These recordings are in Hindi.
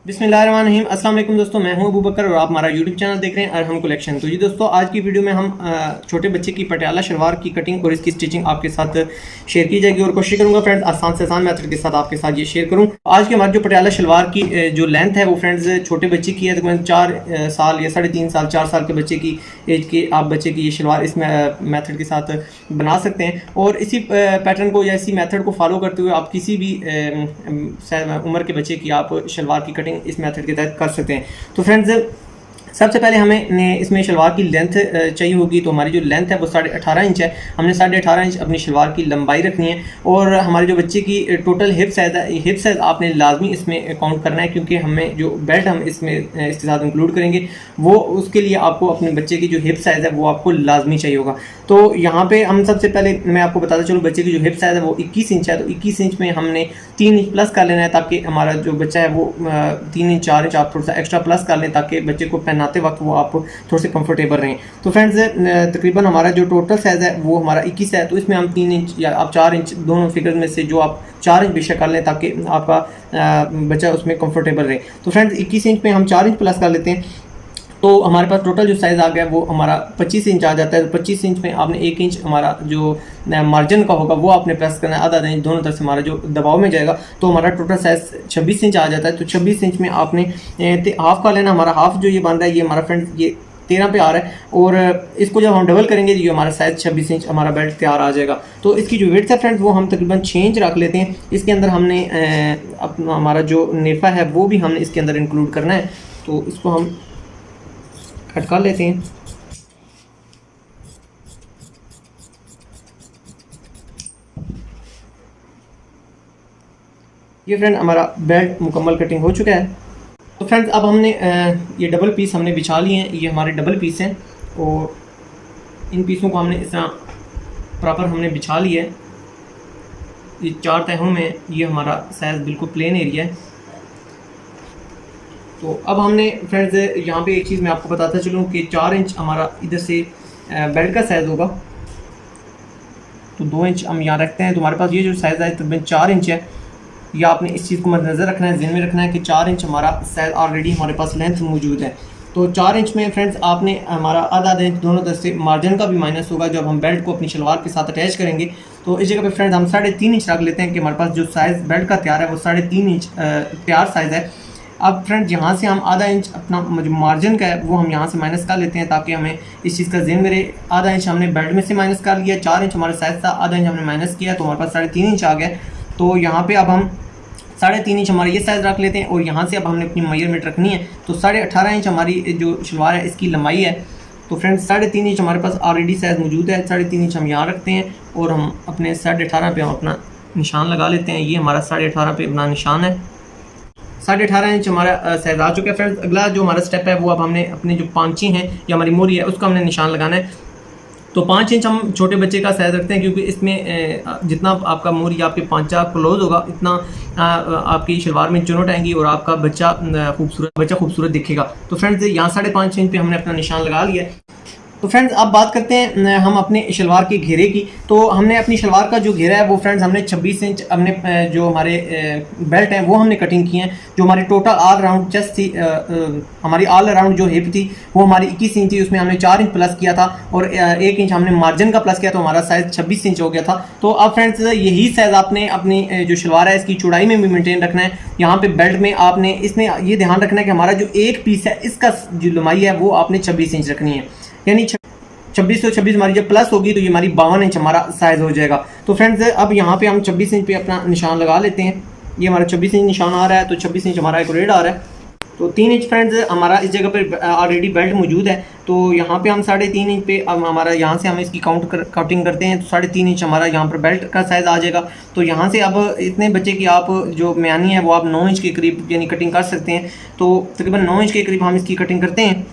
बिस्मिल्लाहिर्रहमानिर्रहीम। अस्सलाम वालेकुम दोस्तों, मैं हूं अबू बकर और आप हमारा यूट्यूब चैनल देख रहे हैं अरहम कलेक्शन। तो जी दोस्तों, आज की वीडियो में हम छोटे बच्चे की पटियाला शलवार की कटिंग और इसकी स्टिचिंग आपके साथ शेयर की जाएगी और कोशिश करूंगा फ्रेंड्स आसान से आसान मेथड के साथ आपके साथ ये शेयर करूं। आज की हमारी जो पटियाला शलवार की जो लेंथ है वो फ्रेंड्स छोटे बच्चे की है, तकरीबन 4 साल या 3.5 साल 4 साल के बच्चे की एज के आप बच्चे की ये शलवार इस मेथड के साथ बना सकते हैं। और इसी पैटर्न को या इसी मेथड को फॉलो करते हुए आप किसी भी उम्र के बच्चे की आप शलवार की कटिंग इस मेथड के तहत कर सकते हैं। तो फ्रेंड्स, सबसे पहले हमें इसमें शलवार की लेंथ चाहिए होगी। तो हमारी जो लेंथ है वो 18.5 इंच है। हमने 18.5 इंच अपनी शलवार की लंबाई रखनी है। और हमारे जो बच्चे की टोटल हिप साइज़ है, हिप साइज़ आपने लाजमी इसमें काउंट करना है, क्योंकि हमें जो बेल्ट हम इसमें इसके साथ इंक्लूड करेंगे वो उसके लिए आपको अपने बच्चे की जो हिप साइज़ है वो आपको लाजमी चाहिए होगा। तो यहाँ पे हम सबसे पहले मैं आपको बताता चलूँ, बच्चे की जो हिप साइज़ है वो 21 इंच है। तो 21 इंच में हमने 3 इंच प्लस कर लेना है, ताकि हमारा जो बच्चा है वो 3 इंच 4 इंच आप थोड़ा सा एक्स्ट्रा प्लस कर लें, ताकि बच्चे को पहनाते वक्त वो आप थोड़े से कंफर्टेबल रहें। तो फ्रेंड्स, तकरीबन हमारा जो टोटल साइज़ है वो हमारा 21 है। तो इसमें हम 3 इंच या आप 4 इंच दोनों फिगर में से जो आप 4 इंच बेशक कर लें, ताकि आपका बच्चा उसमें कंफर्टेबल रहे। तो फ्रेंड्स, 21 इंच में हम 4 इंच प्लस कर लेते हैं, तो हमारे पास टोटल जो साइज़ आ गया वो हमारा 25 इंच आ जाता है। तो 25 इंच में आपने 1 इंच हमारा जो मार्जिन का होगा वो आपने प्रेस करना है, आधा इंच दोनों तरफ से हमारा जो दबाव में जाएगा। तो हमारा टोटल साइज़ 26 इंच आ जाता है। तो 26 इंच में आपने हाफ का लेना। हमारा हाफ जो ये बन रहा है ये हमारा फ्रेंड ये 13 पे आ रहा है, और इसको जब हम डबल करेंगे ये हमारा साइज़ 26 इंच हमारा बेल्ट तैयार आ जाएगा। तो इसकी जो विड्थ है फ्रेंड्स वो हम तकरीबन 6 इंच रख लेते हैं। इसके अंदर हमने अपना हमारा जो नेफा है वो भी हमने इसके अंदर इंक्लूड करना है। तो इसको हम कट कर लेते हैं। ये फ्रेंड हमारा बेल्ट मुकम्मल कटिंग हो चुका है। तो फ्रेंड्स, अब हमने ये डबल पीस हमने बिछा लिए हैं। ये हमारे डबल पीस हैं और इन पीसों को हमने इस तरह प्रॉपर हमने बिछा लिया है। ये 4 तहों में ये हमारा साइज़ बिल्कुल प्लेन एरिया है। तो अब हमने फ्रेंड्स यहाँ पे एक चीज़ मैं आपको बताता चलूँ कि 4 इंच हमारा इधर से बेल्ट का साइज़ होगा, तो 2 इंच हम यहाँ रखते हैं। तो हमारे पास ये जो साइज़ है तकरीबन 4 इंच है। या आपने इस चीज़ को मद्देनज़र रखना है, ज़हन में रखना है कि 4 इंच हमारा साइज़ ऑलरेडी हमारे पास लेंथ मौजूद है। तो 4 इंच में फ्रेंड्स आपने हमारा आधा इंच दोनों तरफ से मार्जिन का भी माइनस होगा जब हम बेल्ट को अपनी शलवार के साथ अटैच करेंगे। तो इस जगह पे फ्रेंड्स हम 3.5 इंच रख लेते हैं कि हमारे पास जो साइज़ बेल्ट का तैयार है वो 3.5 इंच तैयार साइज़ है। अब फ्रेंड्स, यहाँ से हम आधा इंच अपना जो मार्जिन का है वो हम यहाँ से माइनस कर लेते हैं, ताकि हमें इस चीज़ का ज़हन रहे। आधा इंच हमने बेल्ट में से माइनस कर लिया, 4 इंच हमारा साइज़ था, आधा इंच हमने माइनस किया, तो हमारे पास 3.5 इंच आ गया। तो यहाँ पे अब हम 3.5 इंच हमारा ये साइज़ रख लेते हैं, और यहाँ से अब हमने अपनी मेजरमेंट रखनी है। तो 18.5 इंच हमारी जो शलवार है इसकी लंबाई है। तो फ्रेंड्स, 3.5 इंच हमारे पास ऑलरेडी साइज़ मौजूद है। 3.5 इंच हम यहाँ रखते हैं और हम अपने 18.5 पे हम अपना निशान लगा लेते हैं। ये हमारा 18.5 पे अपना निशान है। 18.5 इंच हमारा साइज़ आ चुका है। फ्रेंड्स, अगला जो हमारा स्टेप है वो अब हमने अपने जो पांची हैं या हमारी मोरी है उसका हमने निशान लगाना है। तो 5 इंच हम छोटे बच्चे का साइज़ रखते हैं, क्योंकि इसमें जितना आपका मोरी आपके पांचा क्लोज होगा इतना आपकी शलवार में चुनौट आएंगी और आपका बच्चा खूबसूरत दिखेगा। तो फ्रेंड्स, यहाँ 5.5 इंच पे हमने अपना निशान लगा लिया है। तो फ्रेंड्स, अब बात करते हैं हम अपने शलवार के घेरे की। तो हमने अपनी शलवार का जो घेरा है वो फ्रेंड्स हमने 26 इंच हमने जो हमारे बेल्ट हैं वो हमने कटिंग की हैं। जो हमारी टोटल ऑल राउंड चेस्ट थी, हमारी ऑल राउंड जो हिप थी वो हमारी 21 इंच थी, उसमें हमने 4 इंच प्लस किया था और 1 इंच हमने मार्जिन का प्लस किया, तो हमारा साइज़ 26 इंच हो गया था। तो अब फ्रेंड्स, यही साइज़ आपने अपनी जो शलवार है इसकी चौड़ाई में भी मेनटेन रखना है। यहाँ पे बेल्ट में आपने इसमें ये ध्यान रखना है कि हमारा जो एक पीस है इसका जो लंबाई है वो आपने 26 इंच रखनी है, यानी 26 से 26 हमारी जब प्लस होगी तो ये हमारी 52 इंच हमारा साइज़ हो जाएगा। तो फ्रेंड्स, अब यहाँ पे हम 26 इंच पे अपना निशान लगा लेते हैं। ये हमारा 26 इंच निशान आ रहा है, तो 26 इंच हमारा एक रेड आ रहा है। तो 3 इंच फ्रेंड्स हमारा इस जगह पर ऑलरेडी बेल्ट मौजूद है। तो यहाँ पे हम 3.5 इंच पे अब हमारा यहाँ से हम इसकी काउंटिंग करते हैं। तो 3.5 इंच हमारा यहाँ पर बेल्ट का साइज़ आ जाएगा। तो यहाँ से अब इतने बच्चे की आप जो म्यानी है वो आप 9 इंच के करीब यानी कटिंग कर सकते हैं। तो तकरीबन 9 इंच के करीब हम इसकी कटिंग करते हैं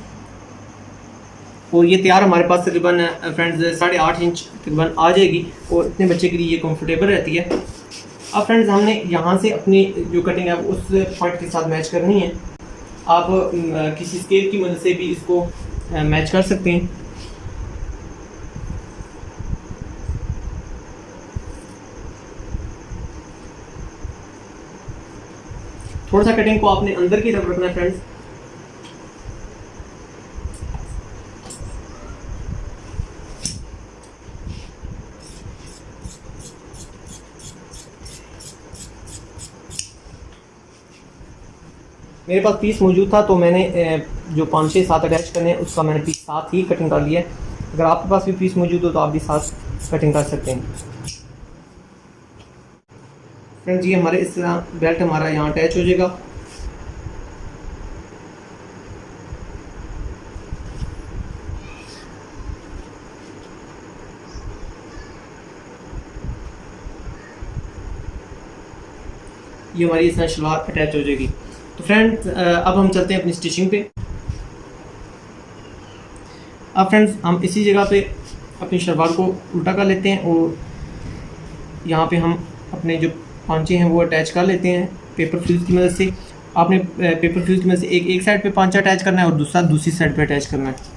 और ये तैयार हमारे पास तकरीबन फ्रेंड्स 8.5 इंच तकरीबन आ जाएगी, और इतने बच्चे के लिए ये कंफर्टेबल रहती है। अब फ्रेंड्स, हमने यहाँ से अपनी जो कटिंग है उस पॉइंट के साथ मैच करनी है। आप किसी स्केल की मदद से भी इसको मैच कर सकते हैं। थोड़ा सा कटिंग को आपने अंदर की तरफ रखना है फ्रेंड्स। मेरे पास पीस मौजूद था तो मैंने जो 5 6 7 अटैच करने हैं उसका मैंने पीस साथ ही कटिंग कर लिया है। अगर आपके पास भी पीस मौजूद हो तो आप भी साथ कटिंग कर सकते हैं। फ्रेंड्स ये हमारे इस तरह बेल्ट हमारा यहाँ अटैच हो जाएगा। ये हमारी इस तरह शलवार अटैच हो जाएगी। तो फ्रेंड्स अब हम चलते हैं अपनी स्टिचिंग पे। अब फ्रेंड्स हम इसी जगह पे अपनी शलवार को उल्टा कर लेते हैं और यहाँ पे हम अपने जो पांचे हैं वो अटैच कर लेते हैं पेपर फ्यूज़ की मदद से। आपने पेपर फ्यूज़ की मदद से एक साइड पे पांचा अटैच करना है और दूसरी साइड पे अटैच करना है।